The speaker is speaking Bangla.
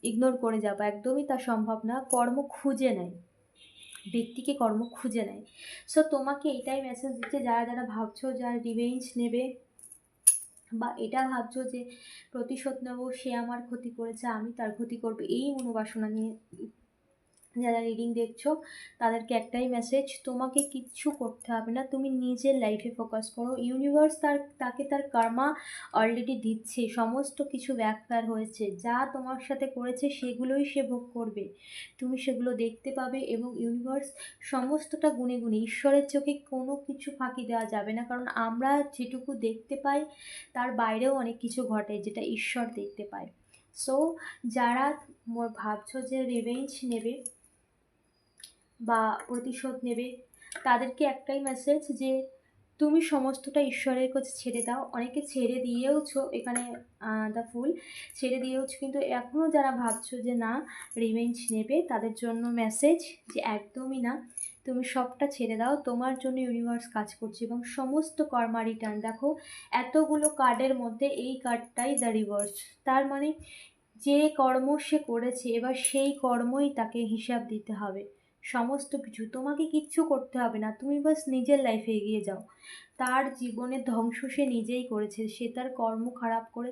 ইগনোর করে যাবো, একদমই তা সম্ভব না। কর্ম খুঁজে নেয়, ব্যক্তিকে কর্ম খুঁজে নেয়। সো তোমাকে এটাই মেসেজ দিচ্ছে, যারা যারা ভাবছো যারা রিভেঞ্জ নেবে বা এটা ভাবছো যে প্রতিশোধ নেবো, সে আমার ক্ষতি করেছে আমি তার ক্ষতি করবো, এই মনোবাসনা নিয়ে যারা রিডিং দেখছো তাদেরকে একটাই মেসেজ, তোমাকে কিচ্ছু করতে হবে না, তুমি নিজের লাইফে ফোকাস করো। ইউনিভার্স তাকে তার কর্মা অলরেডি দিচ্ছে, সমস্ত কিছু ব্যাখ্যার হয়েছে, যা তোমার সাথে করেছে সেগুলোই সে ভোগ করবে, তুমি সেগুলো দেখতে পাবে। এবং ইউনিভার্স সমস্তটা গুণে গুণে, ঈশ্বরের চোখে কোনো কিছু ফাঁকি দেওয়া যাবে না, কারণ আমরা যেটুকু দেখতে পাই তার বাইরেও অনেক কিছু ঘটে যেটা ঈশ্বর দেখতে পায়। সো যারা ভাবছো যে রিভেঞ্জ নেবে বা প্রতিশোধ নেবে, তাদেরকে একটাই মেসেজ যে তুমি সমস্তটা ঈশ্বরের কাছে ছেড়ে দাও। অনেকে ছেড়ে দিয়েওছো, এখানে দ্য ফুল ছেড়ে দিয়েওছো, কিন্তু এখনও যারা ভাবছো যে না রিভেঞ্জ নেবে, তাদের জন্য মেসেজ যে একদমই না, তুমি সবটা ছেড়ে দাও, তোমার জন্য ইউনিভার্স কাজ করছে এবং সমস্ত কর্মা রিটার্ন। দেখো এতগুলো কার্ডের মধ্যে এই কার্ডটাই দ্য রিভার্স, তার মানে যে কর্ম সে করেছে এবার সেই কর্মই তাকে হিসাব দিতে হবে। সমস্ত কিছু তোমাকে কিচ্ছু করতে হবে না, তুমি বাস নিজের লাইফে এগিয়ে যাও। তার জীবনের ধ্বংস সে নিজেই করেছে, সে তার কর্ম খারাপ করে